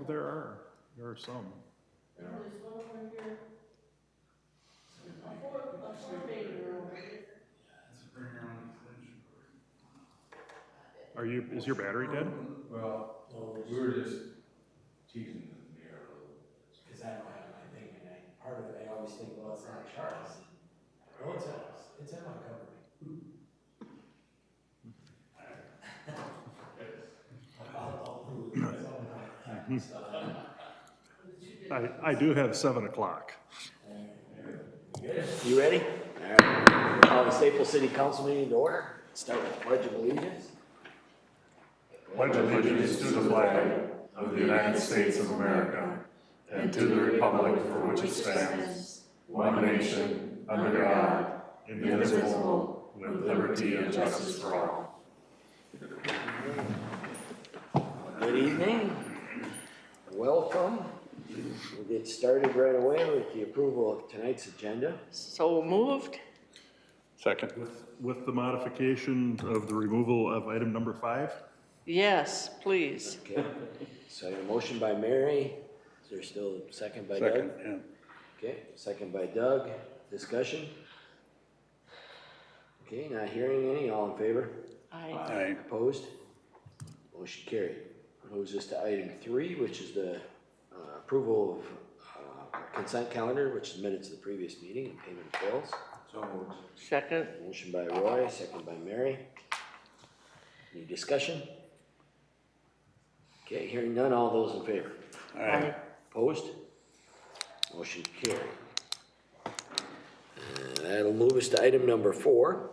There are some. There's one over here. A four-bedroom. Is your battery dead? Well, we were just teasing the mayor a little bit. Because I don't have my thing, and part of it, I always think, well, it's not charged. Well, it's in my cupboard. I do have 7 o'clock. You ready? All right. Call the Staples City Council meeting to order. Start with the Pledge of Allegiance. Pledge allegiance to the flag of the United States of America and to the republic for which it stands, one nation, under God, indivisible, with liberty and justice for all. Good evening. Welcome. We'll get started right away with the approval of tonight's agenda. So moved. Second. With the modification of the removal of item number 5? Yes, please. Okay. So I have a motion by Mary. Is there still a second by Doug? Second, yeah. Okay, second by Doug. Discussion? Okay, not hearing any. All in favor? Aye. Opposed? Motion carried. Moves us to item 3, which is the approval of consent calendar, which is minutes of the previous meeting and payment of bills. So moved. Second. Motion by Roy, second by Mary. Any discussion? Okay, hearing none. All those in favor? Aye. Opposed? Motion carried. That'll move us to item number 4,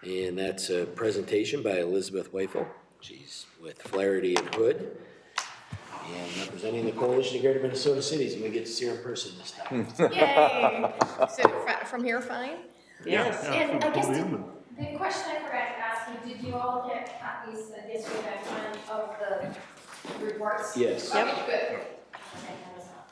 and that's a presentation by Elizabeth Weifel. She's with Flaherty and Hood, and representing the Coalition of Greater Minnesota Cities, and we get to see her in person this time. Yay! So from here, fine? Yes. And I guess From the the podium question I forgot to ask you, did you all get copies yesterday that time of the reports? Yes. Okay, good. Okay, that was all.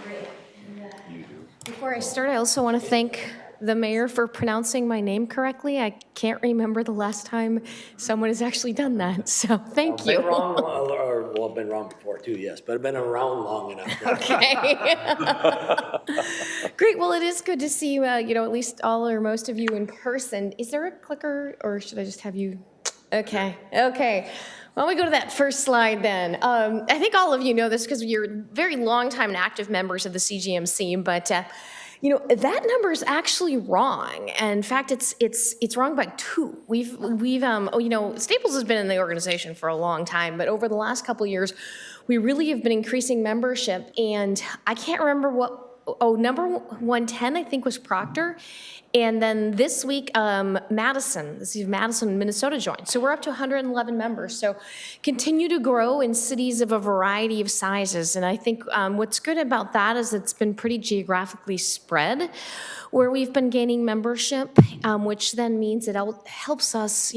Great. And, You do. before I start, I also want to thank the mayor for pronouncing my name correctly. I can't remember the last time someone has actually done that, so thank I've you. been wrong, well, I've been wrong before too, yes, but I've been around long enough. Okay. Great. Well, it is good to see you, at least all or most of you in person. Is there a clicker or should I just have you? Okay. Okay. Why don't we go to that first slide then? I think all of you know this because you're very long time and active members of the CGMC, but that number is actually wrong. And in fact, it's wrong by 2. We've Staples has been in the organization for a long time, but over the last couple of years, we really have been increasing membership. And I can't remember number 110, I think, was Proctor. And then this week, Madison, Minnesota joined. So we're up to 111 members. So continue to grow in cities of a variety of sizes. And I think what's good about that is it's been pretty geographically spread where we've been gaining membership, which then means it helps us,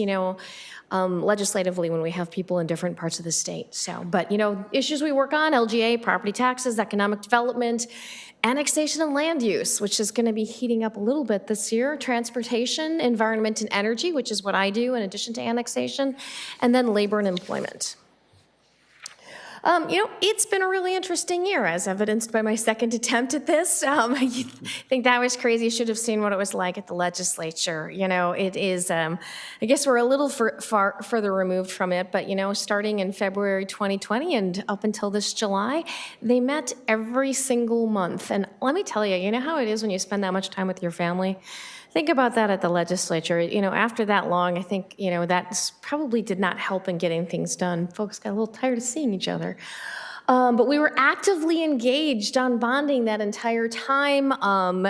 legislatively when we have people in different parts of the state. So, but issues we work on, LGA, property taxes, economic development, annexation and land use, which is going to be heating up a little bit this year, transportation, environment and energy, which is what I do in addition to annexation, and then labor and employment. It's been a really interesting year, as evidenced by my second attempt at this. I think that was crazy. You should have seen what it was like at the legislature. It is, I guess we're a little further removed from it, but, starting in February 2020 and up until this July, they met every single month. And let me tell you, you know how it is when you spend that much time with your family? Think about that at the legislature. After that long, I think, that probably did not help in getting things done. Folks got a little tired of seeing each other. But we were actively engaged on bonding that entire time.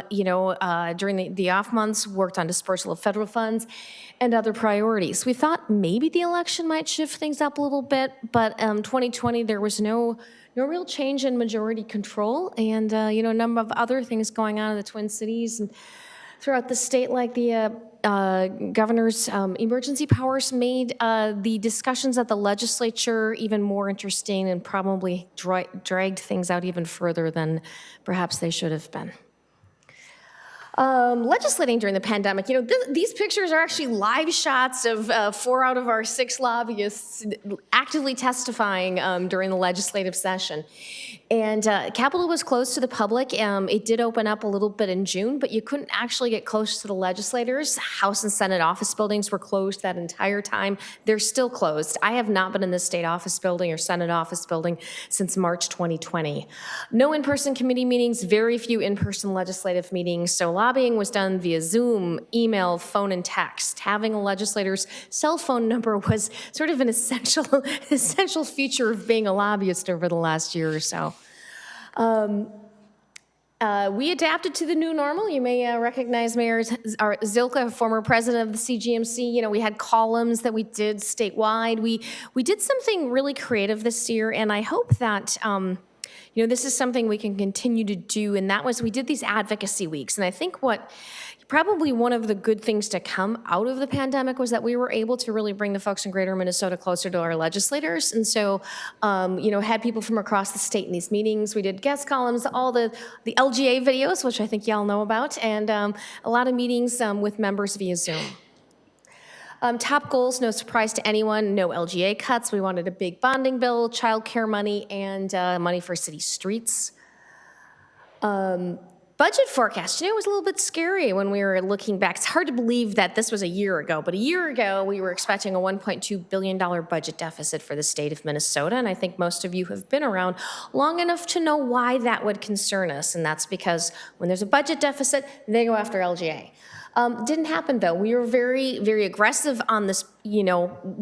During the off months, worked on dispersal of federal funds and other priorities. We thought maybe the election might shift things up a little bit, but 2020, there was no real change in majority control, and a number of other things going on in the Twin Cities and throughout the state, like the governor's emergency powers made the discussions at the legislature even more interesting and probably dragged things out even further than perhaps they should have been. Legislating during the pandemic, these pictures are actually live shots of 4 out of our 6 lobbyists actively testifying during the legislative session. And Capitol was closed to the public. It did open up a little bit in June, but you couldn't actually get close to the legislators. House and Senate office buildings were closed that entire time. They're still closed. I have not been in the state office building or Senate office building since March 2020. No in-person committee meetings, very few in-person legislative meetings. So lobbying was done via Zoom, email, phone, and text. Having a legislator's cell phone number was sort of an essential feature of being a lobbyist over the last year or so. We adapted to the new normal. You may recognize Mayor Zilka, former president of the CGMC. We had columns that we did statewide. We did something really creative this year, and I hope that this is something we can continue to do, and that was we did these advocacy weeks. And I think probably one of the good things to come out of the pandemic was that we were able to really bring the folks in Greater Minnesota closer to our legislators. And so, had people from across the state in these meetings. We did guest columns, all the LGA videos, which I think y'all know about, and a lot of meetings with members via Zoom. Top goals, no surprise to anyone, no LGA cuts. We wanted a big bonding bill, childcare money, and money for city streets. Budget forecast, it was a little bit scary when we were looking back. It's hard to believe that this was a year ago, but a year ago we were expecting a $1.2 billion budget deficit for the state of Minnesota, and I think most of you have been around long enough to know why that would concern us, and that's because when there's a budget deficit, they go after LGA. Didn't happen though. We were very, very aggressive on this,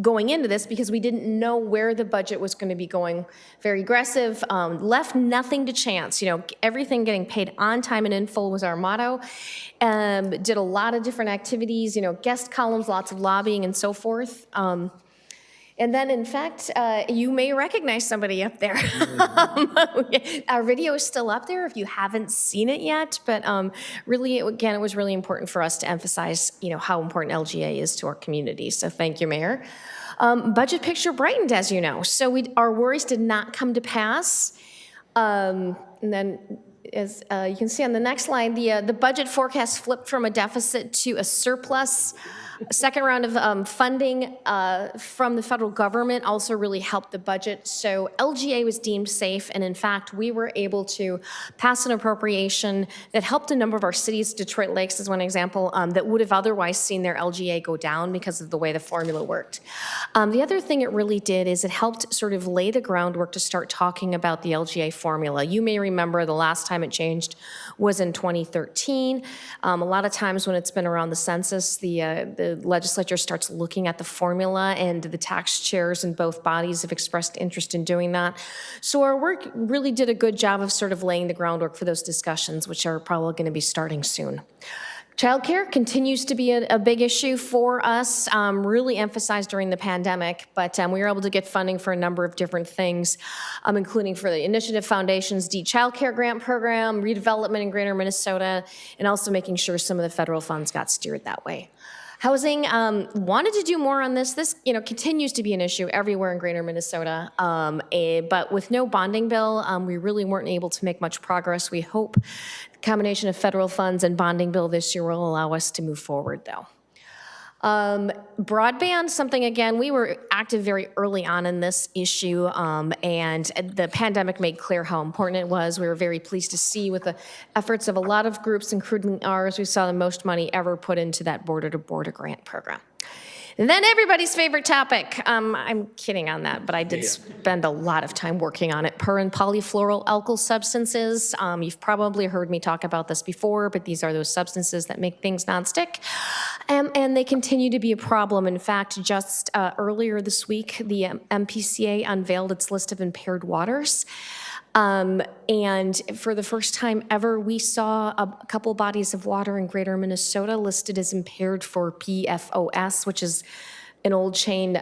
going into this because we didn't know where the budget was going to be going. Very aggressive, left nothing to chance. Everything getting paid on time and in full was our motto. Did a lot of different activities, guest columns, lots of lobbying and so forth. And then, in fact, you may recognize somebody up there. Our video is still up there if you haven't seen it yet. But really, it was really important for us to emphasize, how important LGA is to our community. So thank you, Mayor. Budget picture brightened, as you know. So our worries did not come to pass. And then, as you can see on the next slide, the budget forecast flipped from a deficit to a surplus. A second round of funding from the federal government also really helped the budget. So LGA was deemed safe, and in fact, we were able to pass an appropriation that helped a number of our cities, Detroit Lakes is one example, that would have otherwise seen their LGA go down because of the way the formula worked. The other thing it really did is it helped sort of lay the groundwork to start talking about the LGA formula. You may remember the last time it changed was in 2013. A lot of times when it's been around the census, the legislature starts looking at the formula, and the tax chairs in both bodies have expressed interest in doing that. So our work really did a good job of sort of laying the groundwork for those discussions, which are probably going to be starting soon. Childcare continues to be a big issue for us, really emphasized during the pandemic, but we were able to get funding for a number of different things, including for the Initiative Foundation's Child Care Grant Program, Redevelopment in Greater Minnesota, and also making sure some of the federal funds got steered that way. Housing, wanted to do more on this. This, continues to be an issue everywhere in Greater Minnesota, but with no bonding bill, we really weren't able to make much progress. We hope the combination of federal funds and bonding bill this year will allow us to move forward, though. Broadband, something again, we were active very early on in this issue, and the pandemic made clear how important it was. We were very pleased to see with the efforts of a lot of groups, including ours, we saw the most money ever put into that border-to-border grant program. And then everybody's favorite topic, I'm kidding on that, but I did spend a lot of time working on it, per and polyfluoral alkyl substances. You've probably heard me talk about this before, but these are those substances that make things nonstick, and they continue to be a problem. In fact, just earlier this week, the MPCA unveiled its list of impaired waters. And for the first time ever, we saw a couple bodies of water in Greater Minnesota listed as impaired for PFOS, which is an old chain,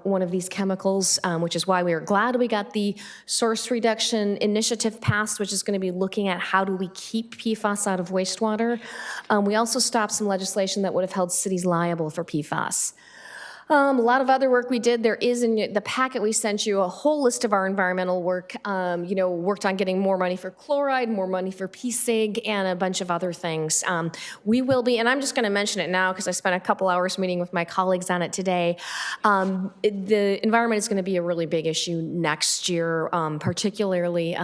one of these chemicals, which is why we are glad we got the source reduction initiative passed, which is going to be looking at how do we keep PFAS out of wastewater. We also stopped some legislation that would have held cities liable for PFAS. A lot of other work we did. There is in the packet we sent you a whole list of our environmental work. Worked on getting more money for chloride, more money for PSIG, and a bunch of other things. We will be, and I'm just going to mention it now because I spent a couple hours meeting with my colleagues on it today. The environment is going to be a really big issue next year, particularly.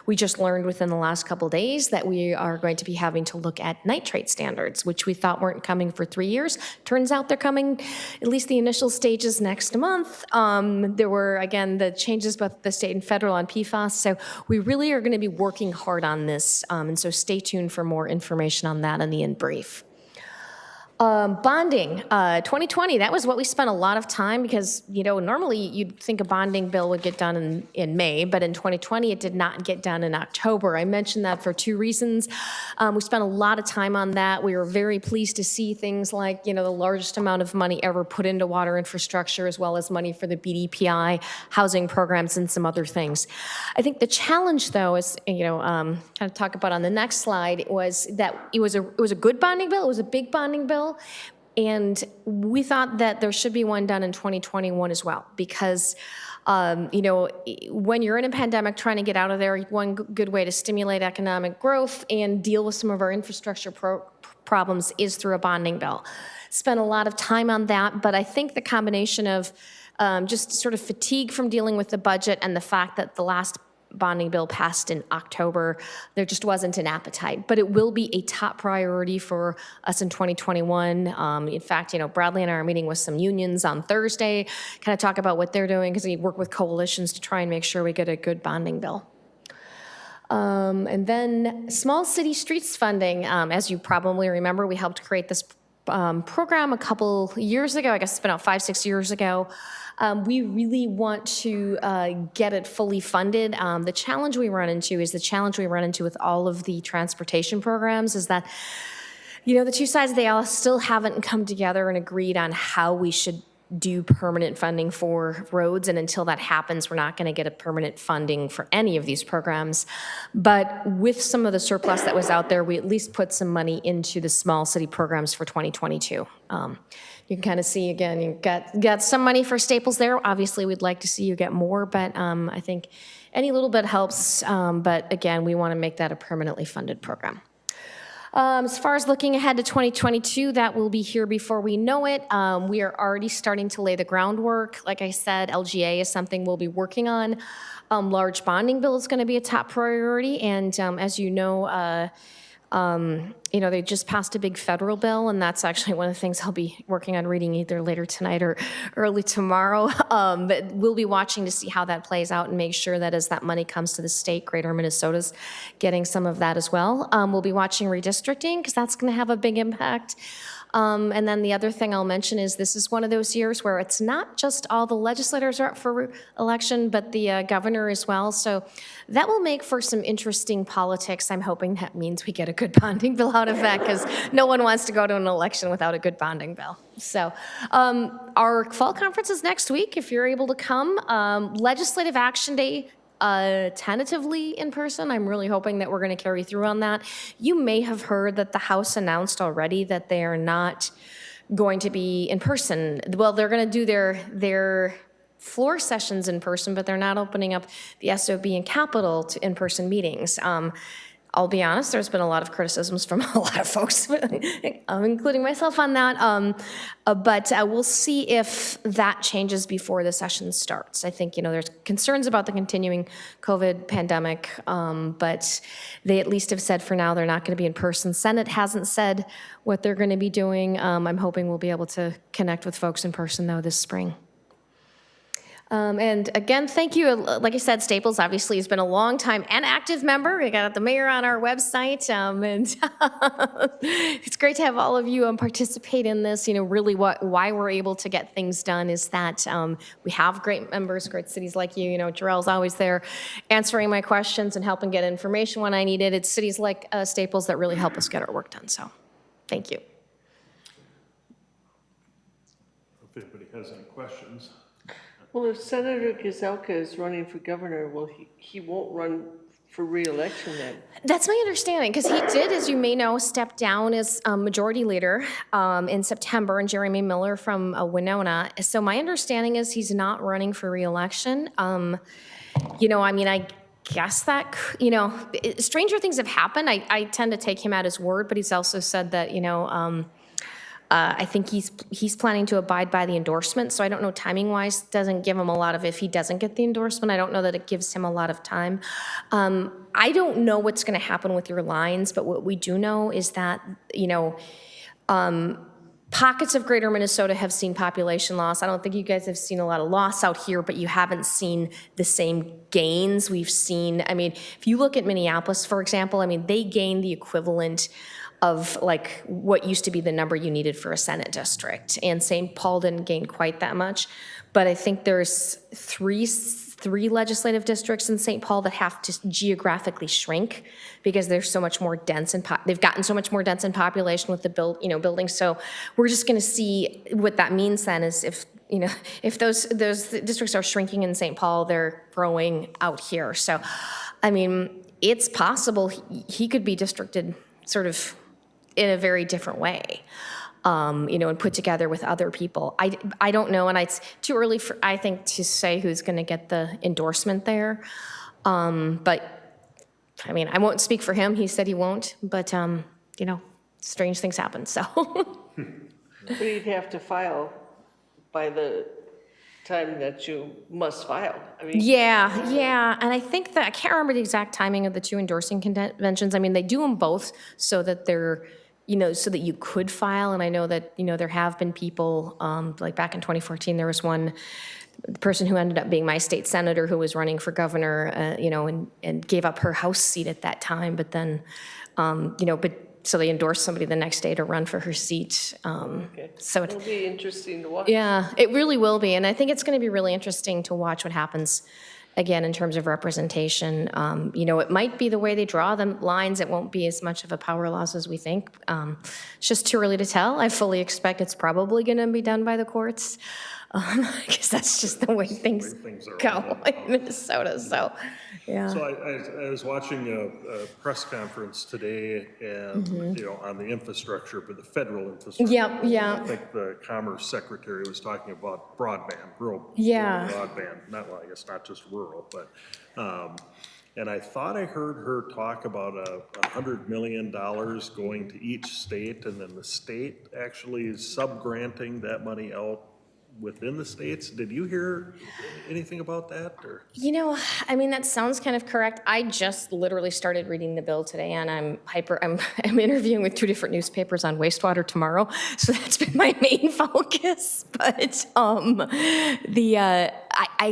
We just learned within the last couple days that we are going to be having to look at nitrate standards, which we thought weren't coming for 3 years. Turns out they're coming, at least the initial stages, next month. There were, again, the changes both the state and federal on PFAS, so we really are going to be working hard on this, and so stay tuned for more information on that in the in brief. Bonding, 2020, that was what we spent a lot of time because, normally you'd think a bonding bill would get done in May, but in 2020 it did not get done in October. I mentioned that for 2 reasons. We spent a lot of time on that. We were very pleased to see things like, the largest amount of money ever put into water infrastructure, as well as money for the BDPI, housing programs, and some other things. I think the challenge, though, is, kind of talk about on the next slide, was that it was a good bonding bill. It was a big bonding bill. And we thought that there should be one done in 2021 as well, because, when you're in a pandemic trying to get out of there, one good way to stimulate economic growth and deal with some of our infrastructure problems is through a bonding bill. Spent a lot of time on that, but I think the combination of just sort of fatigue from dealing with the budget and the fact that the last bonding bill passed in October, there just wasn't an appetite. But it will be a top priority for us in 2021. In fact, Bradley and I are meeting with some unions on Thursday, kind of talk about what they're doing, because we work with coalitions to try and make sure we get a good bonding bill. And then small city streets funding. As you probably remember, we helped create this program a couple years ago. I guess it's been about 5-6 years ago. We really want to get it fully funded. The challenge we run into is the challenge we run into with all of the transportation programs is that, the two sides, they all still haven't come together and agreed on how we should do permanent funding for roads. And until that happens, we're not going to get a permanent funding for any of these programs. But with some of the surplus that was out there, we at least put some money into the small city programs for 2022. You can kind of see, again, you got some money for Staples there. Obviously, we'd like to see you get more, but I think any little bit helps. But again, we want to make that a permanently funded program. As far as looking ahead to 2022, that will be here before we know it. We are already starting to lay the groundwork. Like I said, LGA is something we'll be working on. Large bonding bill is going to be a top priority. And as you know, they just passed a big federal bill, and that's actually one of the things I'll be working on reading either later tonight or early tomorrow. But we'll be watching to see how that plays out and make sure that as that money comes to the state, Greater Minnesota's getting some of that as well. We'll be watching redistricting because that's going to have a big impact. And then the other thing I'll mention is this is one of those years where it's not just all the legislators are up for election, but the governor as well. So that will make for some interesting politics. I'm hoping that means we get a good bonding bill out of that because no one wants to go to an election without a good bonding bill. So our fall conference is next week. If you're able to come, Legislative Action Day, tentatively in person. I'm really hoping that we're going to carry through on that. You may have heard that the House announced already that they are not going to be in person. Well, they're going to do their floor sessions in person, but they're not opening up the SOB and Capitol to in-person meetings. I'll be honest, there's been a lot of criticisms from a lot of folks, including myself on that. But we'll see if that changes before the session starts. I think, there's concerns about the continuing COVID pandemic, but they at least have said for now they're not going to be in person. Senate hasn't said what they're going to be doing. I'm hoping we'll be able to connect with folks in person, though, this spring. And again, thank you. Like I said, Staples obviously has been a long time and active member. We got the mayor on our website, and it's great to have all of you participate in this. Really why we're able to get things done is that we have great members, great cities like you. Jarrell's always there answering my questions and helping get information when I need it. It's cities like Staples that really help us get our work done. So thank you. If anybody has any questions. Well, if Senator Gazelka is running for governor, well, he won't run for reelection then. That's my understanding, because he did, as you may know, step down as majority leader in September, and Jeremy Miller from Winona. So my understanding is he's not running for reelection. I guess that, stranger things have happened. I tend to take him at his word, but he's also said that, I think he's planning to abide by the endorsement, so I don't know, timing-wise, doesn't give him a lot of, if he doesn't get the endorsement, I don't know that it gives him a lot of time. I don't know what's gonna happen with your lines, but what we do know is that, pockets of greater Minnesota have seen population loss. I don't think you guys have seen a lot of loss out here, but you haven't seen the same gains we've seen. I mean, if you look at Minneapolis, for example, they gained the equivalent of like what used to be the number you needed for a Senate district. And St. Paul didn't gain quite that much, but I think there's three legislative districts in St. Paul that have to geographically shrink because they're so much more dense and they've gotten so much more dense in population with the buildings. So we're just going to see what that means then is if those districts are shrinking in St. Paul, they're growing out here. So, it's possible he could be districted sort of in a very different way, and put together with other people. I don't know, and it's too early for, I think, to say who's going to get the endorsement there. But, I won't speak for him. He said he won't, but, strange things happen, so. But he'd have to file by the time that you must file. Yeah, and I think that, I can't remember the exact timing of the two endorsing conventions. They do them both so that they're, so that you could file, and I know that, there have been people, like back in 2014, there was one person who ended up being my state senator who was running for governor, and gave up her House seat at that time, but then, so they endorsed somebody the next day to run for her seat. Okay. So It'll be interesting to watch. yeah, it really will be, and I think it's going to be really interesting to watch what happens again in terms of representation. It might be the way they draw the lines. It won't be as much of a power loss as we think. It's just too early to tell. I fully expect it's probably going to be done by the courts, because that's just the way things go in Minnesota. So, yeah. So I was watching a press conference today and, on the infrastructure, but the federal infrastructure. Yeah. I think the Commerce Secretary was talking about broadband, rural broadband, well, I guess not just rural, but, and I thought I heard her talk about $100 million going to each state, and then the state actually is sub-granting that money out within the states. Did you hear anything about that, or? That sounds kind of correct. I just literally started reading the bill today, and I'm interviewing with two different newspapers on wastewater tomorrow, so that's been my main focus. But I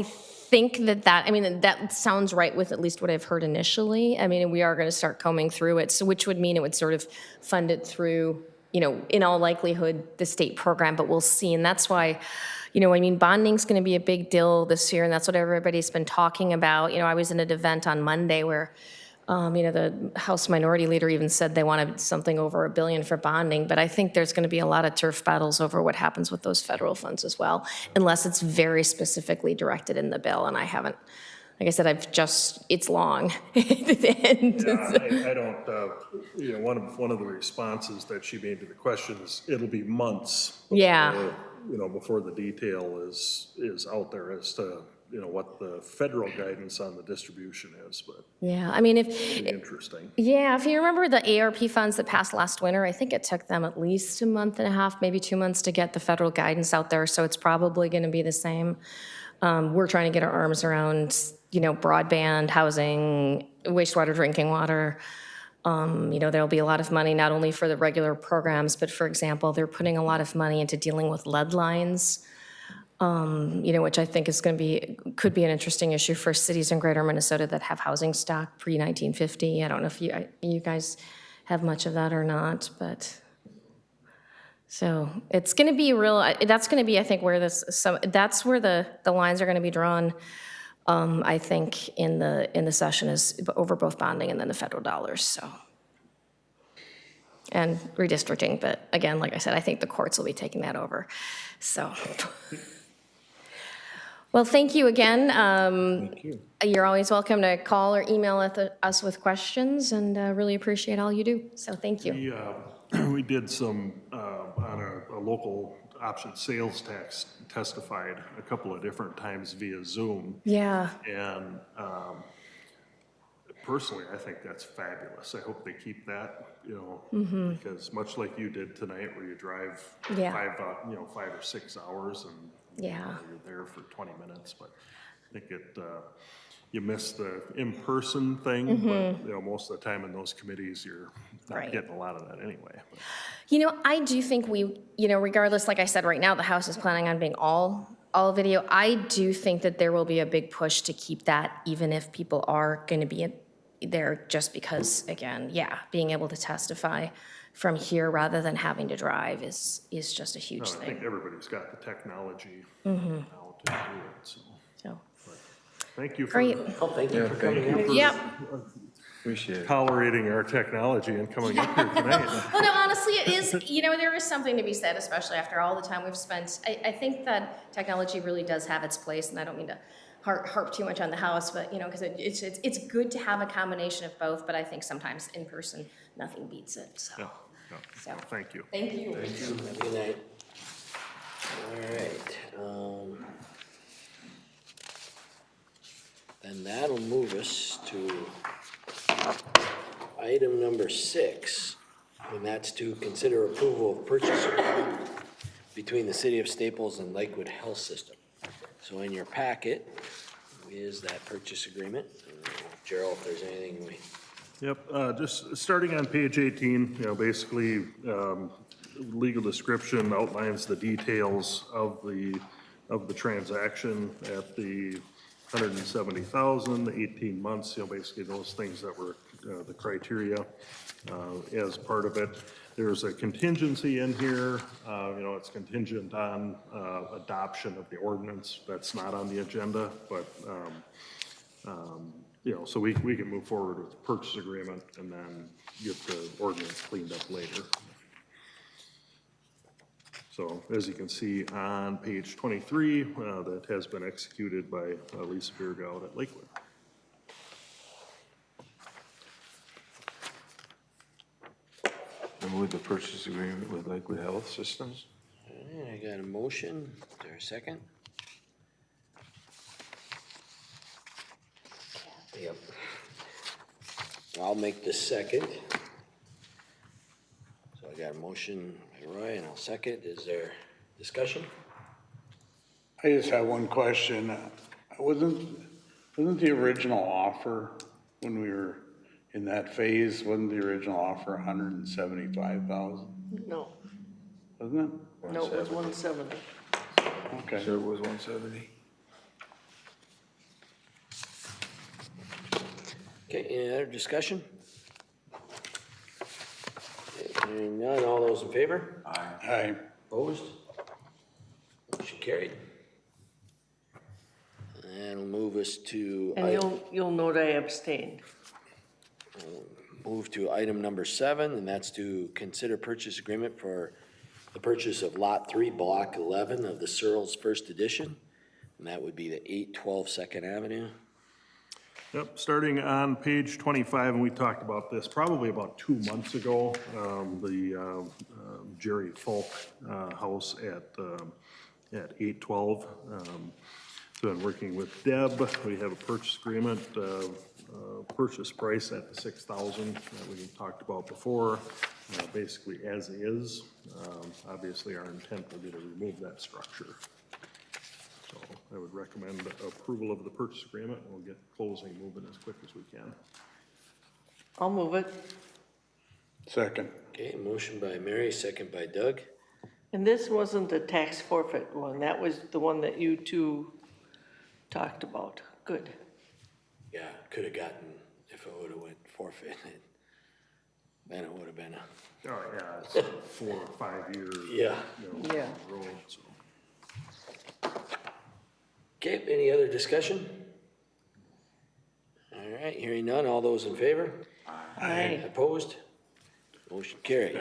think that sounds right with at least what I've heard initially. We are going to start combing through it, so which would mean it would sort of fund it through, in all likelihood, the state program, but we'll see. And that's why, bonding's going to be a big deal this year, and that's what everybody's been talking about. I was in an event on Monday where, the House Minority Leader even said they wanted something over $1 billion for bonding, but I think there's going to be a lot of turf battles over what happens with those federal funds as well, unless it's very specifically directed in the bill, and I haven't. Like I said, it's long. I don't, one of the responses that she made to the question is, it'll be months. Before the detail is out there as to, what the federal guidance on the distribution is, but. Yeah, it'll be interesting. Yeah, if you remember the ARP funds that passed last winter, I think it took them at least a month and a half, maybe 2 months to get the federal guidance out there, so it's probably gonna be the same. We're trying to get our arms around, broadband, housing, wastewater, drinking water. There'll be a lot of money not only for the regular programs, but for example, they're putting a lot of money into dealing with lead lines, which I think could be an interesting issue for cities in greater Minnesota that have housing stock pre-1950. I don't know if you guys have much of that or not, but. So it's going to be that's going to be, I think, where that's where the lines are going to be drawn, I think, in the session is over both bonding and then the federal dollars, so. And redistricting, but again, like I said, I think the courts will be taking that over, so. Well, thank you again. Thank you. You're always welcome to call or email us with questions, and really appreciate all you do. So thank you. We did some, on a local option sales tax, testified a couple of different times via Zoom. Yeah. And personally, I think that's fabulous. I hope they keep that, because much like you did tonight, where you drive Yeah. 5 or 6 hours and Yeah. you're there for 20 minutes, but I think you miss the in-person thing, but most of the time in those committees, you're not Right. getting a lot of that anyway. But. I do think regardless, like I said, right now, the House is planning on being all video. I do think that there will be a big push to keep that, even if people are going to be there, just because, again, being able to testify from here rather than having to drive is just a huge I thing. think everybody's got the technology now to do it, so. So, Thank you for great. Oh, thank you for coming out. Yep. Appreciate it. tolerating our technology and coming up here tonight. Well, no, honestly, it is, there is something to be said, especially after all the time we've spent. I think that technology really does have its place, and I don't mean to harp too much on the House, but, because it's good to have a combination of both, but I think sometimes in person, nothing beats it, so. Yeah, yeah. So. Thank you. Thank you. Have a good night. All right. And that'll move us to item number 6, and that's to consider approval of purchase agreement between the City of Staples and Lakewood Health System. So in your packet is that purchase agreement. Gerald, if there's anything Yep, just starting on page 18, basically, legal description outlines the details of the transaction at the 170,000, 18 months, basically those things that were the criteria as part of it. There's a contingency in here, it's contingent on adoption of the ordinance. That's not on the agenda, but, so we can move forward with the purchase agreement and then get the ordinance cleaned up later. So as you can see on page 23, that has been executed by Lisa Biergout at Lakewood. And with the purchase agreement with Lakewood Health Systems? All right, I got a motion. Is there a second? Yep. I'll make the second. So I got a motion by Roy and I'll second. Is there discussion? I just have one question. Wasn't the original offer, when we were in that phase, wasn't the original offer 175,000? No, Wasn't it? no, it was 170. Okay. So it was 170? Okay, any other discussion? Okay, hearing none, all those in favor? Aye. Opposed? Motion carried. And it'll move us to. And you'll note I abstained. Move to item number 7, and that's to consider purchase agreement for the purchase of Lot 3, Block 11 of the Searles First Edition. And that would be the 812 Second Avenue. Yep, starting on page 25, and we talked about this probably about 2 months ago, the Jerry Folk house at 812. So I'm working with Deb. We have a purchase agreement, purchase price at the 6,000 that we talked about before, basically as is. Obviously, our intent will be to remove that structure. So I would recommend approval of the purchase agreement, and we'll get closing moving as quick as we can. I'll move it. Second. Okay, motion by Mary, second by Doug. And this wasn't a tax forfeit one. That was the one that you two talked about. Good. Yeah, could have gotten, if it would have went forfeit, then it would have been a. Oh, yeah, it's a 4 or 5 year. Yeah. Yeah. Road, so. Okay, any other discussion? All right, hearing none, all those in favor? Aye. Opposed? Motion carried.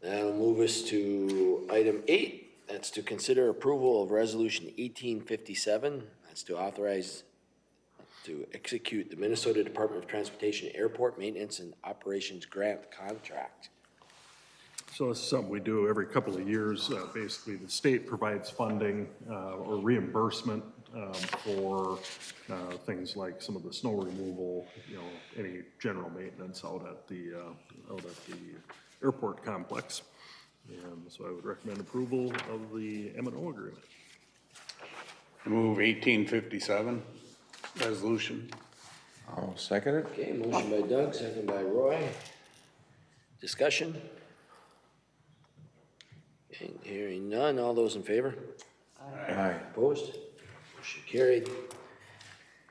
That'll move us to item 8, That's to consider approval of Resolution 1857. That's to authorize to execute the Minnesota Department of Transportation Airport Maintenance and Operations Grant Contract. So this is something we do every couple of years. Basically, the state provides funding or reimbursement for things like some of the snow removal, any general maintenance out at the airport complex. And so I would recommend approval of the M&O agreement. Move 1857 resolution. I'll second it. Okay, motion by Doug, second by Roy. Discussion? Okay, hearing none, all those in favor? Aye. Opposed? Motion carried.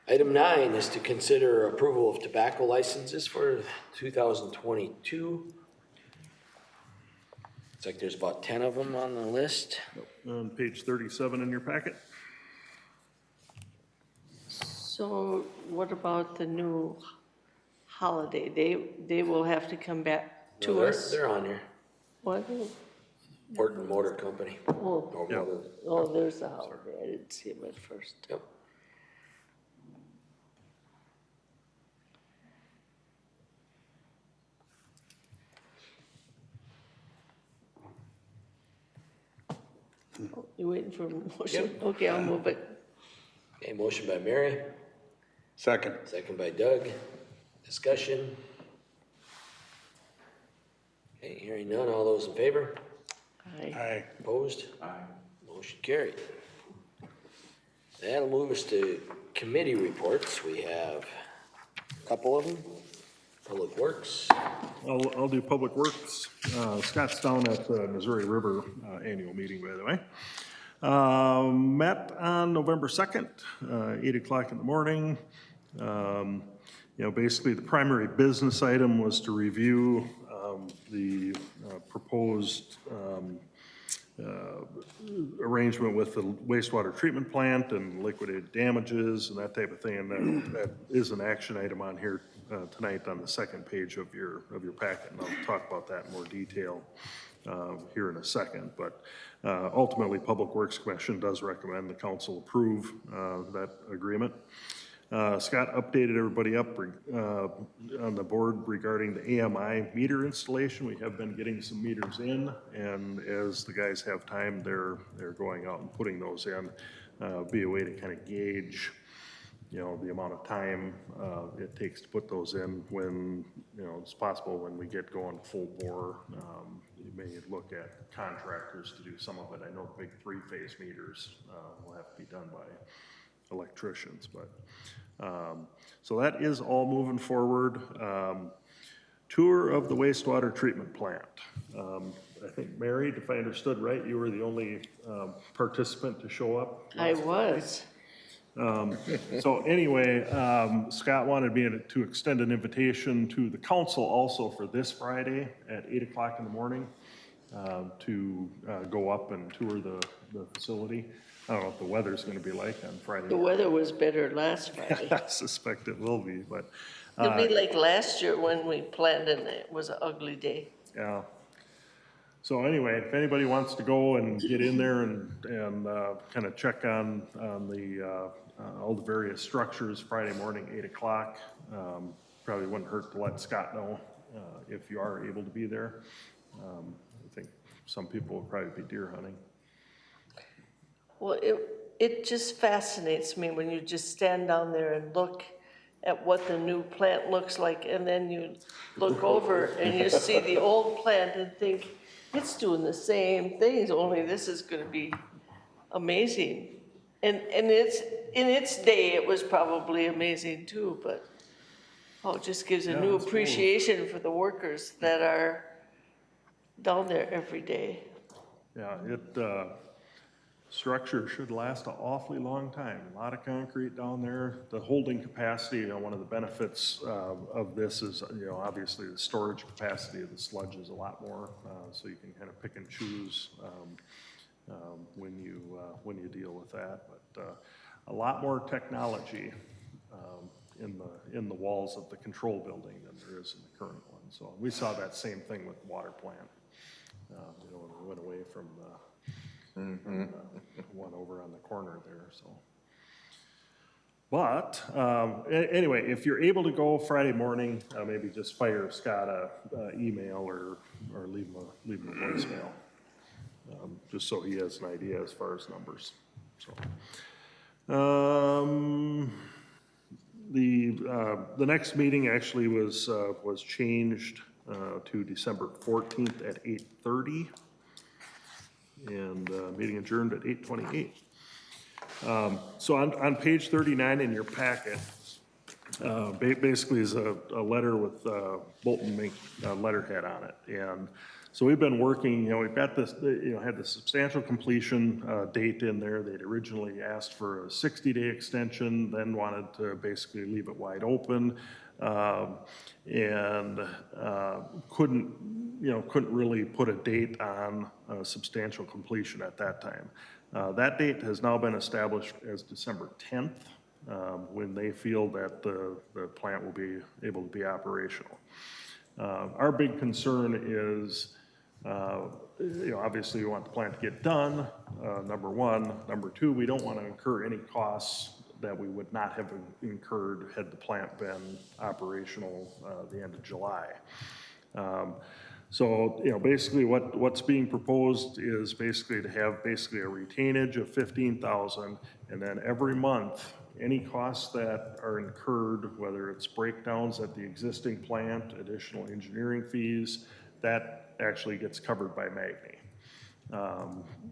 Item 9 is to consider approval of tobacco licenses for 2022. It's like there's about 10 of them on the list. On page 37 in your packet. So what about the new holiday? They will have to come back to No, us? They're on here. What? Horton Motor Company. Oh, Or Yeah. Motor- oh, there's the holiday. I didn't see them at first. Yep. You waiting for a motion? Yep. Okay, I'll move it. Okay, motion by Mary, Second. second by Doug. Discussion? Okay, hearing none, all those in favor? Aye. Aye. Opposed? Motion carried. That'll move us to committee reports. We have a couple of them. Public Works. I'll do Public Works. Scott's down at the Missouri River annual meeting, by the way. Met on November 2nd, 8 o'clock in the morning. Basically the primary business item was to review the proposed arrangement with the wastewater treatment plant and liquidated damages and that type of thing. And that is an action item on here tonight on the second page of your packet. And I'll talk about that in more detail here in a second. But ultimately, Public Works Commission does recommend the council approve that agreement. Scott updated everybody up on the board regarding the AMI meter installation. We have been getting some meters in, and as the guys have time, they're going out and putting those in. Be a way to kind of gauge, the amount of time it takes to put those in when, it's possible when we get going full bore. You may look at contractors to do some of it. I know the big 3-phase meters will have to be done by electricians, but so that is all moving forward. Tour of the wastewater treatment plant. I think, Mary, if I understood right, you were the only participant to show up. I was. So anyway, Scott wanted me to extend an invitation to the council also for this Friday at 8 o'clock in the morning to go up and tour the facility. I don't know what the weather's gonna be like on Friday. The weather was better last Friday. I suspect it will be, but, It'll be like last year when we planned and it was an ugly day. yeah. So anyway, if anybody wants to go and get in there and kind of check on the, all the various structures Friday morning, 8 o'clock, probably wouldn't hurt to let Scott know if you are able to be there. I think some people will probably be deer hunting. Well, it just fascinates me when you just stand down there and look at what the new plant looks like, and then you look over and you see the old plant and think, it's doing the same things, only this is gonna be amazing. And it's, in its day, it was probably amazing too, but, it just gives a new appreciation for the workers that are down there every day. Yeah, structure should last an awfully long time. A lot of concrete down there. The holding capacity, one of the benefits of this is, obviously the storage capacity of the sludge is a lot more, so you can kind of pick and choose when you deal with that. But a lot more technology in the walls of the control building than there is in the current one. So we saw that same thing with the water plant. When we went away from One over on the corner there, so. But, anyway, if you're able to go Friday morning, maybe just fire Scott a email or leave him a voicemail. Just so he has an idea as far as numbers, so. The next meeting actually was changed to December 14th at 8:30. And meeting adjourned at 8:28. So on page 39 in your packet, basically is a letter with Bolton Mink letterhead on it. And so we've been working, we've got this, had the substantial completion date in there. They'd originally asked for a 60-day extension, then wanted to basically leave it wide open. And couldn't really put a date on substantial completion at that time. That date has now been established as December 10th, when they feel that the plant will be able to be operational. Our big concern is, obviously we want the plant to get done, number one. Number two, we don't want to incur any costs that we would not have incurred had the plant been operational the end of July. So, basically what's being proposed is basically to have a retainage of $15,000, and then every month, any costs that are incurred, whether it's breakdowns at the existing plant, additional engineering fees, that actually gets covered by Magny.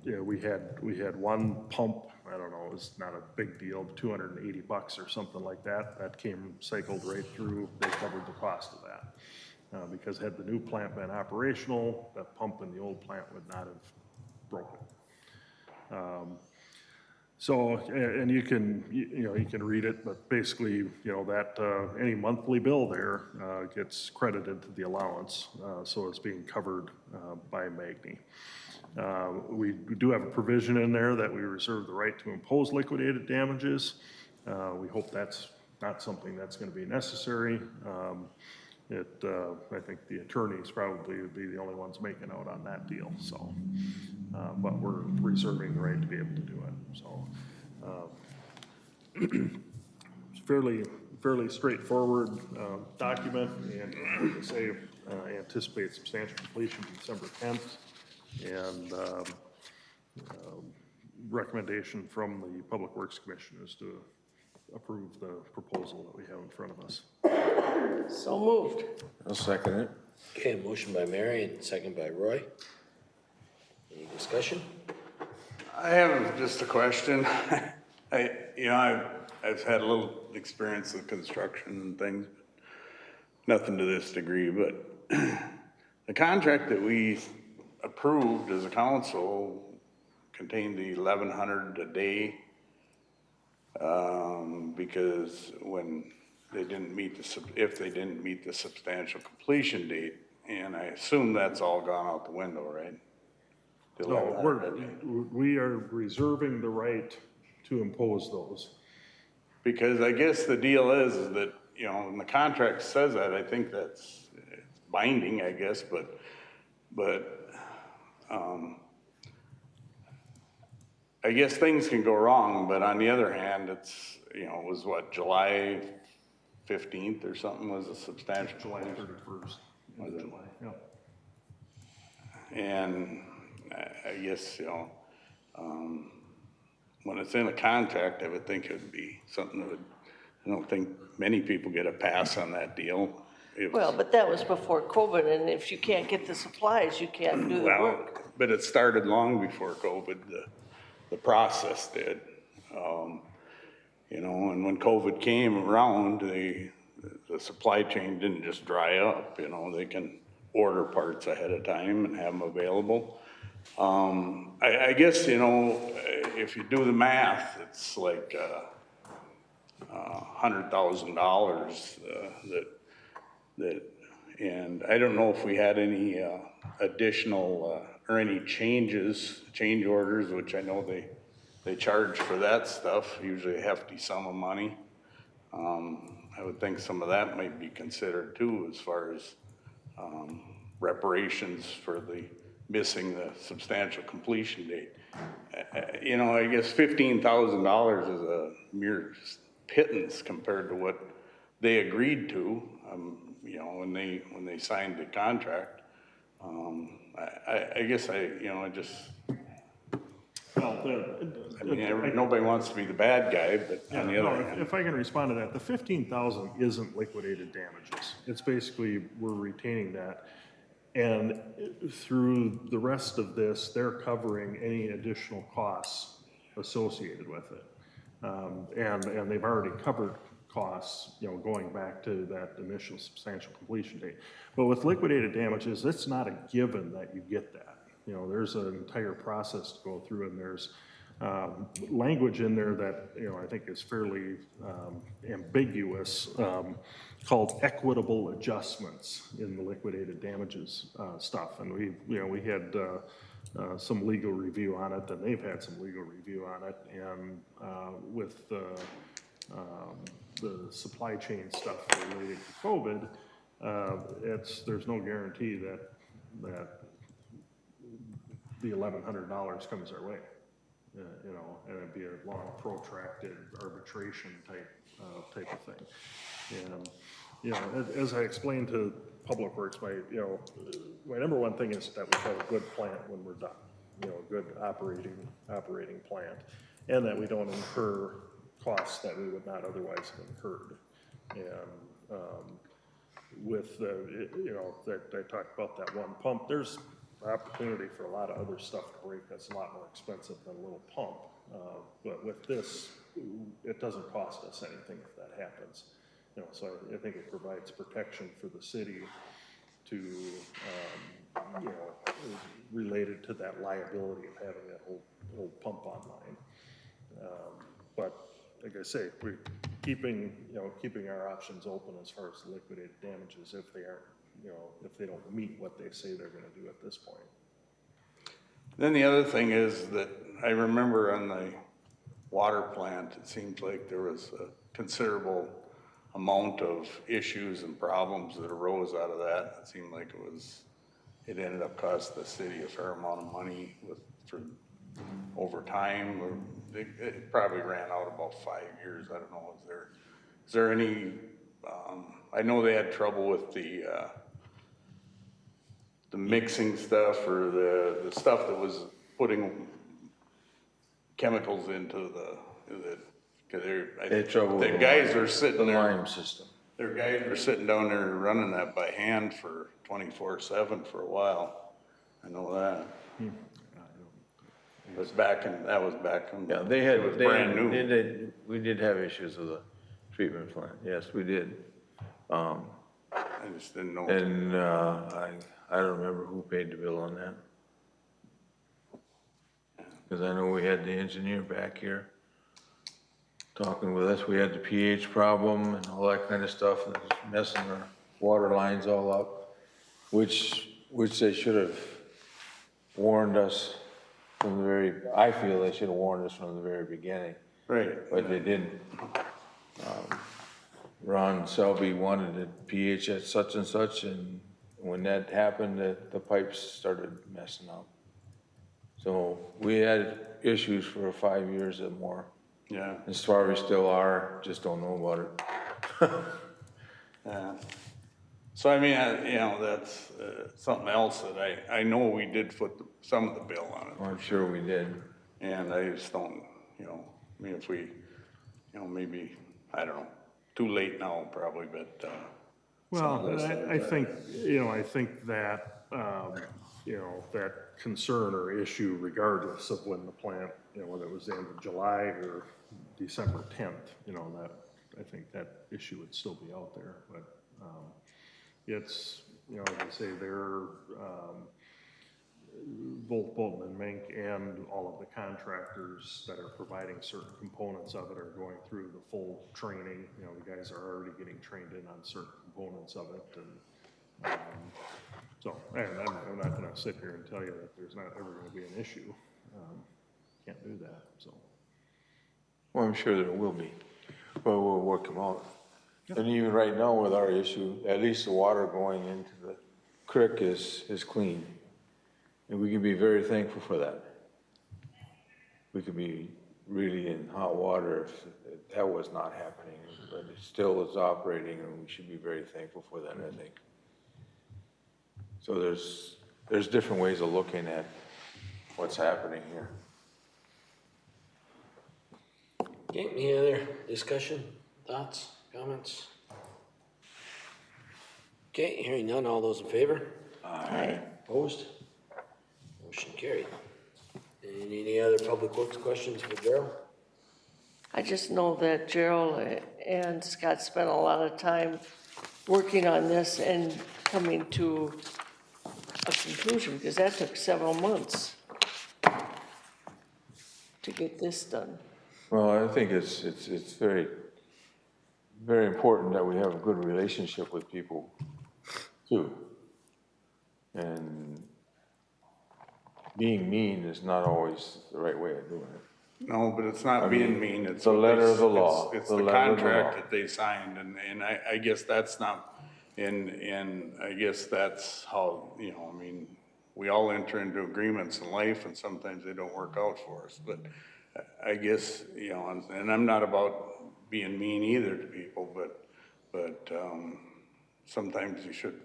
We had one pump, I don't know, it was not a big deal, $280 or something like that. That came cycled right through, they covered the cost of that. Because had the new plant been operational, that pump in the old plant would not have broken. So, and you can read it, but basically, that any monthly bill there gets credited to the allowance, so it's being covered by Magny. We do have a provision in there that we reserve the right to impose liquidated damages. We hope that's not something that's going to be necessary. I think the attorneys probably would be the only ones making out on that deal, so. But we're reserving the right to be able to do it, so. It's fairly straightforward document, and like I say, anticipate substantial completion December 10th, and recommendation from the Public Works Commission is to approve the proposal that we have in front of us. So moved. I'll second it. Okay, motion by Mary and second by Roy. Any discussion? I have just a question. I've had a little experience with construction and things, nothing to this degree, but the contract that we approved as a council contained the 1,100 a day, because when they didn't meet if they didn't meet the substantial completion date, and I assume that's all gone out the window, right? No, we are reserving the right to impose those. Because I guess the deal is that, and the contract says that, I think it's binding, I guess, but I guess things can go wrong, but on the other hand, it's, it was what, July 15th or something was a substantial. July 31st. Was it? July, yeah. And I guess, when it's in a contract, I would think it would be something that I don't think many people get a pass on that deal. Well, but that was before COVID, and if you can't get the supplies, you can't do the work. But it started long before COVID, the process did. And when COVID came around, the supply chain didn't just dry up, they can order parts ahead of time and have them available. I guess, if you do the math, it's like $100,000 and I don't know if we had any additional or any change orders, which I know they charge for that stuff, usually a hefty sum of money. I would think some of that might be considered too, as far as reparations for the missing the substantial completion date. you know, I guess $15,000 is a mere pittance compared to what they agreed to, you know, when they signed the contract. I guess you know, I just, Well, I mean, nobody wants to be the bad guy, but on the other hand. if I can respond to that, the 15,000 isn't liquidated damages. It's basically, we're retaining that. And through the rest of this, they're covering any additional costs associated with it. And they've already covered costs, you know, going back to that initial substantial completion date. But with liquidated damages, it's not a given that you get that. You know, there's an entire process to go through, and there's language in there that, you know, I think is fairly ambiguous, called equitable adjustments in the liquidated damages stuff. And we had some legal review on it, and they've had some legal review on it. And with the supply chain stuff related to COVID, there's no guarantee that the $1,100 comes our way. You know, and it'd be a long protracted arbitration type of thing. And, you know, as I explained to Public Works, my number one thing is that we have a good plant when we're done, you know, a good operating plant, and that we don't incur costs that we would not otherwise have incurred. And with the, you know, that I talked about that one pump, there's opportunity for a lot of other stuff to break that's a lot more expensive than a little pump. But with this, it doesn't cost us anything if that happens. You know, so I think it provides protection for the city to, you know, related to that liability of having that old pump online. But like I say, we're keeping our options open as far as liquidated damages if they aren't, you know, if they don't meet what they say they're gonna do at this point. Then the other thing is that I remember on the water plant, it seems like there was a considerable amount of issues and problems that arose out of that. It seemed like it ended up costing the city a fair amount of money for over time. Or it probably ran out about 5 years. I don't know, is there any, I know they had trouble with the mixing stuff, or the stuff that was putting chemicals into They had trouble the with guys are the sitting there. lime system. Their guys were sitting down there running that by hand for 24/7 for a while. I know that. That was back in, Yeah, they had, it was brand new. we did have issues with the treatment plant, yes, we did. I just didn't know. And, I don't remember who paid the bill on that. Cause I know we had the engineer back here talking with us, we had the pH problem and all that kind of stuff, and it was messing our water lines all up, which they should have warned us from the I feel they should have warned us from the very beginning, Right. but they didn't. Ron Selby wanted a pH at such and such, and when that happened, the pipes started messing up. So we had issues for 5 years or more. Yeah. As far as we still are, just don't know about it. Yeah. So I mean, you know, that's something else that I know we did foot some of the bill on it. Well, I'm sure we did. And I just don't, you know, I mean, if we, you know, maybe, I don't know, too late now probably, but. Well, I think, you know, that, you know, that concern or issue regardless of when the plant, you know, whether it was the end of July or December 10th, you know, that, I think that issue would still be out there, but, it's, you know, like I say, they're, both Bolton and Mink and all of the contractors that are providing certain components of it are going through the full training. You know, the guys are already getting trained in on certain components of it, and so, and I'm not gonna sit here and tell you that there's not ever gonna be an issue. Can't do that, so. Well, I'm sure there will be, but we'll work them out. And even right now with our issue, at least the water going into the creek is clean. And we can be very thankful for that. we could be really in hot water if that was not happening. But it still is operating, and we should be very thankful for that, I think. So there's different ways of looking at what's happening here. Okay, any other discussion, thoughts, comments? Okay, hearing none, all those in favor? Aye. Opposed? Motion carried. Any other public works questions for Gerald? I just know that Gerald and Scott spent a lot of time working on this and coming to a conclusion, because that took several months to get this done. Well, I think it's very, very important that we have a good relationship with people too. And being mean is not always the right way of doing it. No, but it's not being mean, it's. the letter of the law. It's The the letter of the contract law. that they signed, and I guess that's not, and I guess that's how, you know, I mean, we all enter into agreements in life, and sometimes they don't work out for us, but I guess, you know, and I'm not about being mean either to people, but sometimes you should,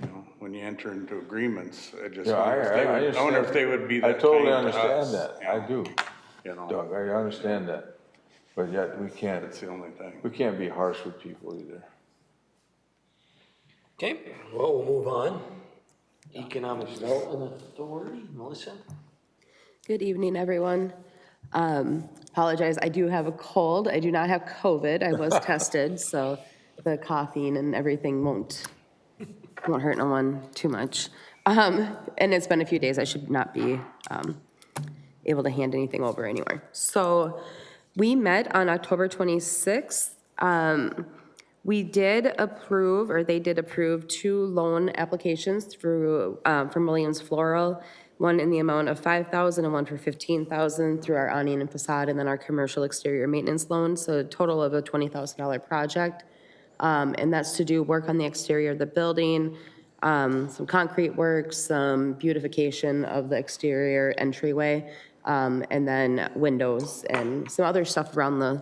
you know, when you enter into agreements, I just Yeah, wonder if they would, I wonder if they would be I that totally kind to us, understand that, you I know, do, You know, Doug, I understand that. But yet we that's the only thing. can't be harsh with people either. Okay, well, we'll move on. Economic Development Authority, Melissa? Good evening, everyone. Apologize, I do have a cold. I do not have COVID. I was tested, so the coughing and everything won't hurt no one too much. And it's been a few days. I should not be able to hand anything over anywhere. So we met on October 26th. We did approve, or they did approve, 2 loan applications through, from Williams Floral, one in the amount of $5,000 and one for $15,000 through our awning and facade, and then our commercial exterior maintenance loan, so a total of a $20,000 project. And that's to do work on the exterior of the building, some concrete work, some beautification of the exterior entryway, and then windows and some other stuff around the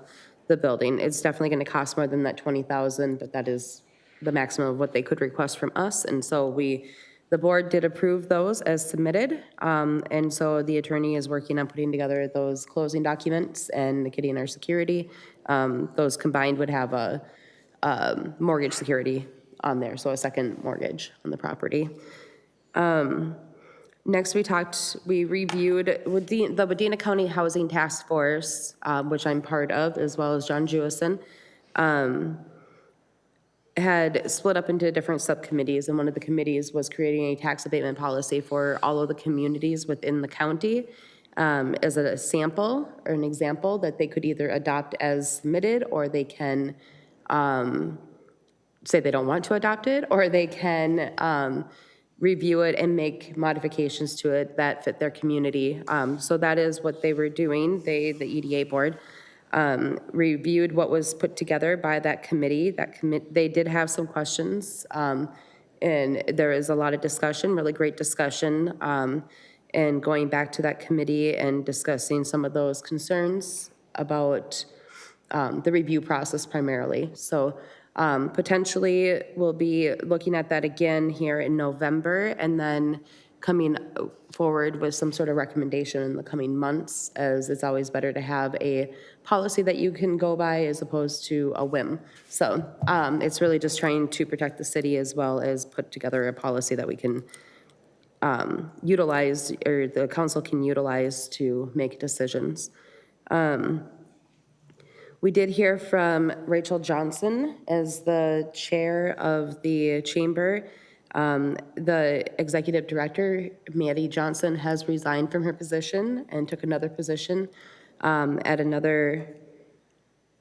building. It's definitely going to cost more than that $20,000, but that is the maximum of what they could request from us. And so the board did approve those as submitted. And so the attorney is working on putting together those closing documents and getting our security. Those combined would have a mortgage security on there, so a second mortgage on the property. Next, we reviewed with the Wadena County Housing Task Force, which I'm part of, as well as John Jewison, had split up into different subcommittees, and one of the committees was creating a tax abatement policy for all of the communities within the county as a sample or an example that they could either adopt as submitted, or they can say they don't want to adopt it, or they can review it and make modifications to it that fit their community. So that is what they were doing. The EDA board reviewed what was put together by that committee. They did have some questions, and there is a lot of discussion, really great discussion, and going back to that committee and discussing some of those concerns about the review process primarily. So potentially we'll be looking at that again here in November, and then coming forward with some sort of recommendation in the coming months, as it's always better to have a policy that you can go by as opposed to a whim. So it's really just trying to protect the city as well as put together a policy that we can utilize, or the council can utilize to make decisions. We did hear from Rachel Johnson as the chair of the chamber. The executive director, Maddie Johnson, has resigned from her position and took another position at another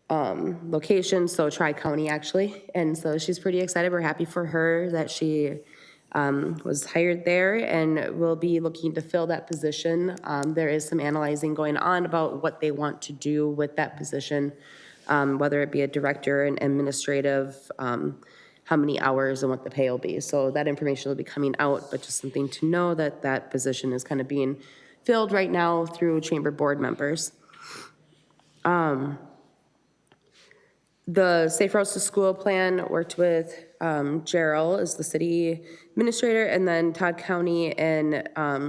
location, so Tri-County actually. And so she's pretty excited. We're happy for her that she was hired there, and will be looking to fill that position. There is some analyzing going on about what they want to do with that position, whether it be a director and administrative, how many hours and what the pay will be. So that information will be coming out, but just something to know that that position is kind of being filled right now through chamber board members. The Safe Routes to School plan worked with Gerald as the city administrator, and then Todd County and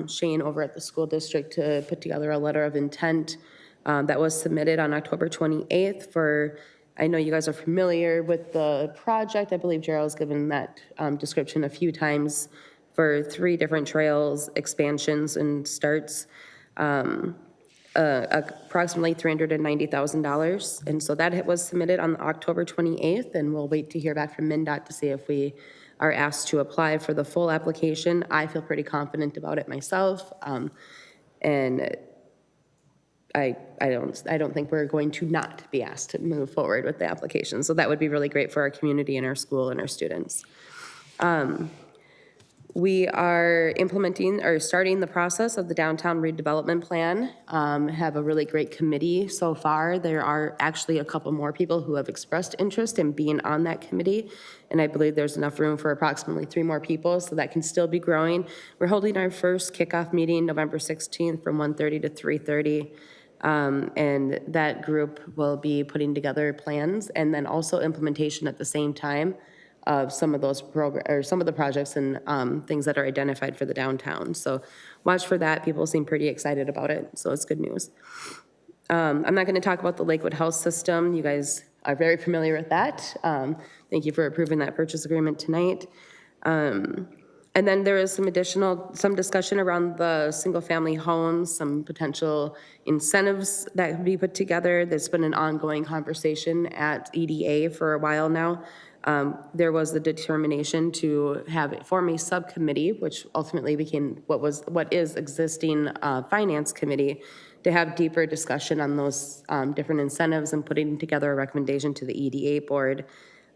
Shane over at the school district to put together a letter of intent that was submitted on October 28th for, I know you guys are familiar with the project. I believe Gerald's given that description a few times for 3 different trails, expansions and starts. Approximately $390,000. And so that was submitted on October 28th, and we'll wait to hear back from MnDOT to see if we are asked to apply for the full application. I feel pretty confident about it myself. And I don't think we're going to not be asked to move forward with the application. So that would be really great for our community and our school and our students. We are implementing or starting the process of the downtown redevelopment plan. Have a really great committee so far. There are actually a couple more people who have expressed interest in being on that committee. And I believe there's enough room for approximately 3 more people, so that can still be growing. We're holding our first kickoff meeting November 16th from 1:30 to 3:30. And that group will be putting together plans and then also implementation at the same time of some of those some of the projects and things that are identified for the downtown. So watch for that. People seem pretty excited about it, so it's good news. I'm not going to talk about the Lakewood Health System. You guys are very familiar with that. Thank you for approving that purchase agreement tonight. And then there is some discussion around the single-family homes, some potential incentives that can be put together. There's been an ongoing conversation at EDA for a while now. There was the determination to form a subcommittee, which ultimately became what is existing finance committee, to have deeper discussion on those different incentives and putting together a recommendation to the EDA board.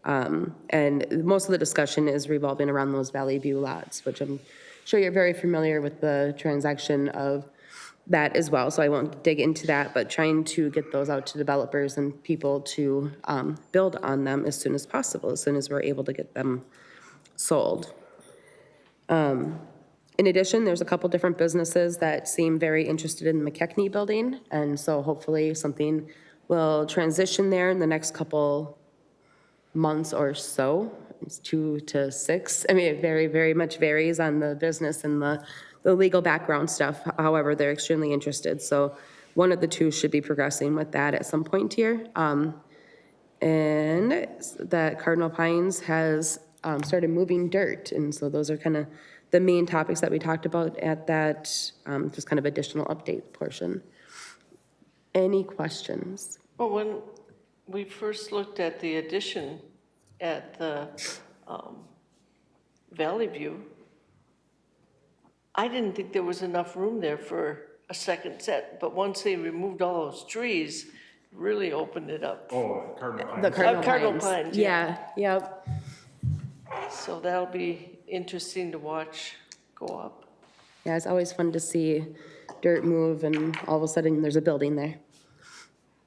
And most of the discussion is revolving around those Valley View lots, which I'm sure you're very familiar with the transaction of that as well, so I won't dig into that, but trying to get those out to developers and people to build on them as soon as possible, as soon as we're able to get them sold. In addition, there's a couple different businesses that seem very interested in the McKechnie building, and so hopefully something will transition there in the next couple months or so. It's 2 to 6. I mean, it very much varies on the business and the legal background stuff. However, they're extremely interested. So one of the two should be progressing with that at some point here. And that Cardinal Pines has started moving dirt. And so those are kind of the main topics that we talked about at that just kind of additional update portion. Any questions? Well, when we first looked at the addition at the Valley View, I didn't think there was enough room there for a second set, but once they removed all those trees, really opened it up. Oh, Cardinal Pines. The Cardinal Cardinal Pines. Pines, Yeah, yep. So that'll be interesting to watch go up. Yeah, it's always fun to see dirt move and all of a sudden there's a building there.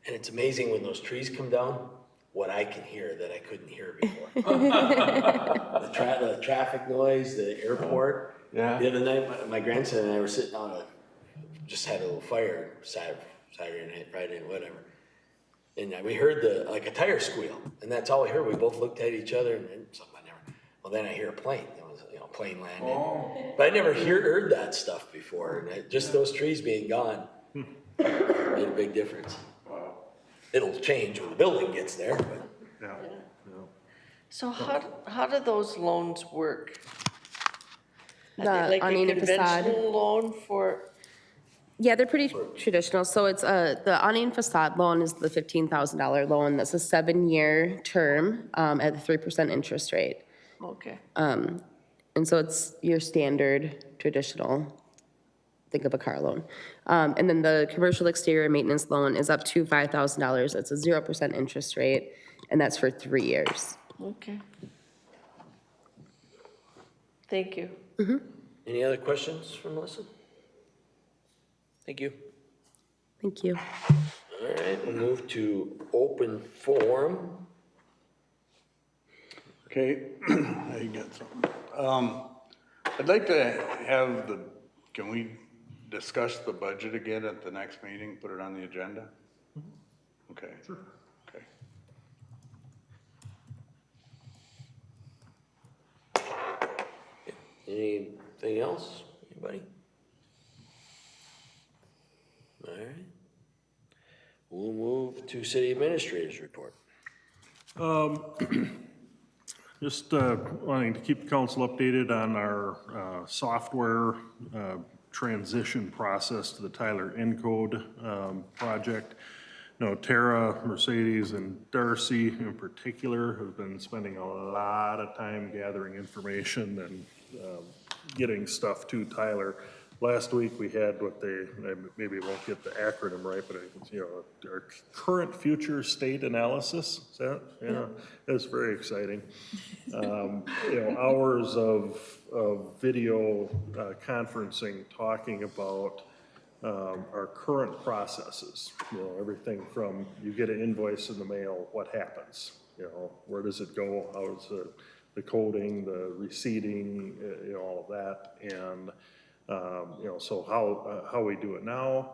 And it's amazing when those trees come down, what I can hear that I couldn't hear before. The traffic noise, the airport. Yeah. The other night, my grandson and I were sitting on just had a little fire Saturday night, Friday night, whatever. And we heard like a tire squeal, and that's all we heard. We both looked at each other, and well, then I hear a plane. It was, plane landing. Oh. But I never heard that stuff before. And just those trees being gone made a big difference. Wow. It'll change when the building gets there, but. Yeah. So how do those loans work? Are The they like a awning facade. conventional loan for? Yeah, they're pretty traditional. So it's the awning facade loan is the $15,000 loan. That's a 7-year term at a 3% interest rate. Okay. And so it's your standard traditional, think of a car loan. And then the commercial exterior maintenance loan is up to $5,000. It's a 0% interest rate, and that's for 3 years. Okay. Thank you. Mm-hmm. Any other questions for Melissa? Thank you. Thank you. All right, we'll move to open forum. Okay, I got something. I'd like to have can we discuss the budget again at the next meeting, put it on the agenda? Okay. Sure. Okay. Anything else? Anybody? All right. We'll move to city administrator's report. Just wanting to keep the council updated on our software transition process to the Tyler Encode project. You know, Tara, Mercedes, and Darcy in particular have been spending a lot of time gathering information and getting stuff to Tyler. Last week, we had what they, maybe won't get the acronym right, but it's, you know, our current future state analysis. Is that, yeah, that's very exciting. You know, hours of video conferencing talking about our current processes. You know, everything from you get an invoice in the mail, what happens? You know, where does it go? How is the coding, the receipting, you know, all of that, and you know, so how we do it now,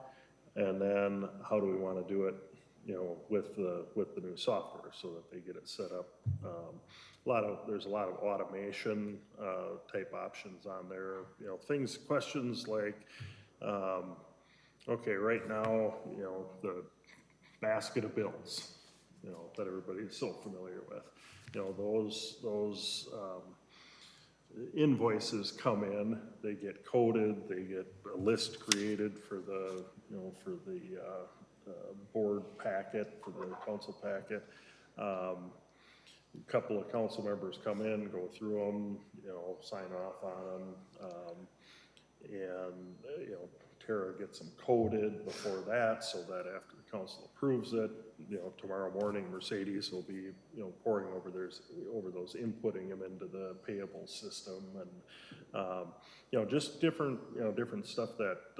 and then how do we want to do it, you know, with the new software so that they get it set up. There's a lot of automation type options on there. You know, questions like, okay, right now, you know, the basket of bills, you know, that everybody is so familiar with. You know, those invoices come in, they get coded, they get a list created for the, you know, for the board packet, for the council packet. A couple of council members come in, go through them, you know, sign off on them, and, you know, Tara gets them coded before that, so that after the council approves it, you know, tomorrow morning Mercedes will be, you know, poring over those, inputting them into the payable system, and you know, just different stuff that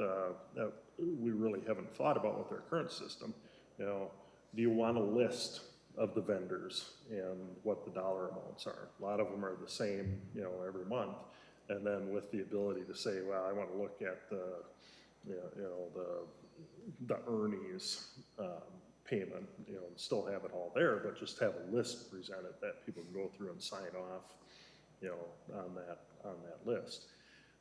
that we really haven't thought about with our current system. You know, do you want a list of the vendors and what the dollar amounts are? A lot of them are the same, you know, every month, and then with the ability to say, well, I want to look at the the earnings payment, you know, and still have it all there, but just have a list presented that people can go through and sign off, you know, on that list.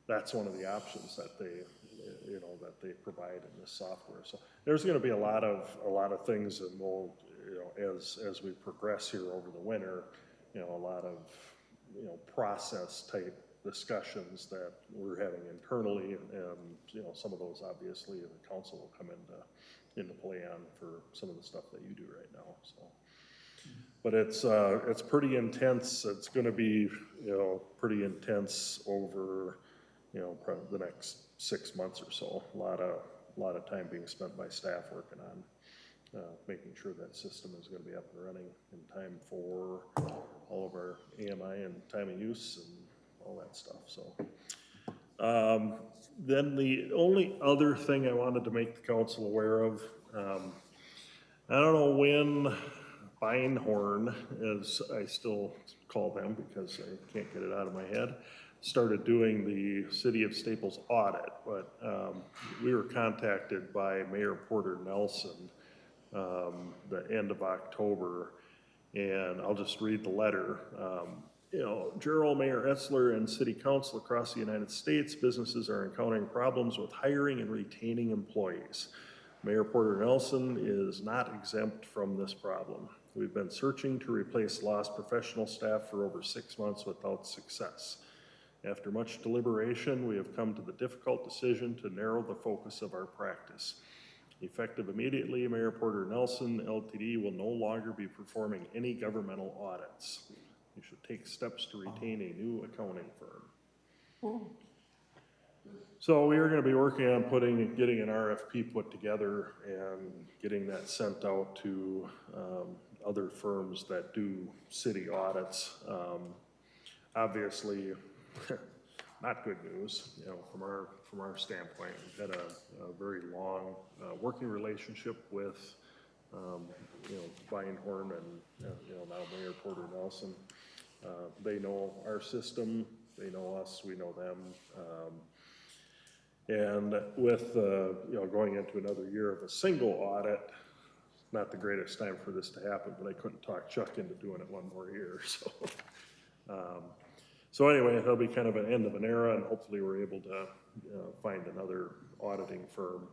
That's one of the options that they provide in this software. So there's going to be a lot of things, and we'll, you know, as we progress here over the winter, you know, a lot of, you know, process type discussions that we're having internally, and you know, some of those obviously the council will come into play on for some of the stuff that you do right now. So, but it's pretty intense. It's going to be, you know, pretty intense over, you know, probably the next 6 months or so. A lot of time being spent by staff working on making sure that system is going to be up and running in time for all of our AMI and time of use and all that stuff. So then the only other thing I wanted to make the council aware of, I don't know when Beinhorn, as I still call them because I can't get it out of my head, started doing the City of Staples audit, but we were contacted by Mayor Porter Nelson the end of October, and I'll just read the letter. You know, Gerald, Mayor Etzler, and City Council across the United States, businesses are encountering problems with hiring and retaining employees. Mayor Porter Nelson is not exempt from this problem. We've been searching to replace lost professional staff for over 6 months without success. After much deliberation, we have come to the difficult decision to narrow the focus of our practice. Effective immediately, Mayor Porter Nelson, LTD, will no longer be performing any governmental audits. You should take steps to retain a new accounting firm. So we are going to be working on getting an RFP put together and getting that sent out to other firms that do city audits. Obviously, not good news, you know, from our standpoint. We've had a very long working relationship with you know, Beinhorn and you know, now Mayor Porter Nelson. They know our system, they know us, we know them. And with, you know, going into another year of a single audit, not the greatest time for this to happen, but I couldn't talk Chuck into doing it one more year, so. So anyway, that'll be kind of an end of an era, and hopefully we're able to, find another auditing firm,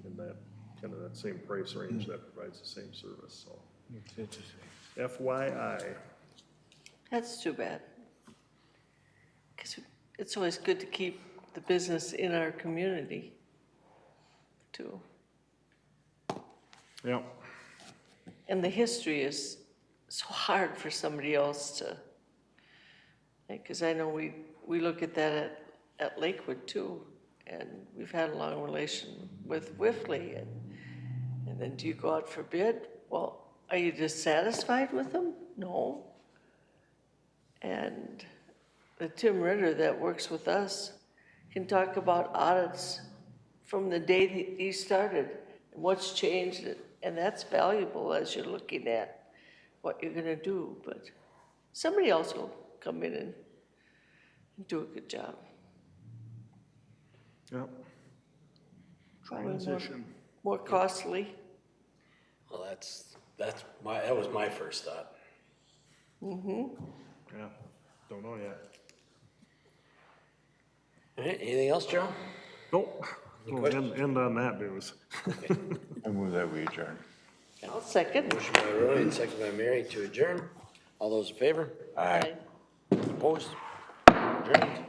in that, kind of that same price range that provides the same service, so. It's interesting. FYI. That's too bad. Because it's always good to keep the business in our community, too. Yep. And the history is so hard for somebody else to, because I know we look at that at Lakewood too, and we've had a long relation with Whiffley, and then do you go out for bid? Well, are you dissatisfied with them? No. And the Tim Ritter that works with us can talk about audits from the day that he started and what's changed, and that's valuable as you're looking at what you're gonna do, but somebody else will come in and do a good job. Yep. Probably more- Transition. More costly. Well, that was my first thought. Yeah, don't know yet. All right, anything else, Joe? Nope. We'll end on that news. I move that we adjourn. I'll second. Motion by Roy and second by Mary to adjourn. All those in favor? Aye. Aye. Opposed? Adjourned.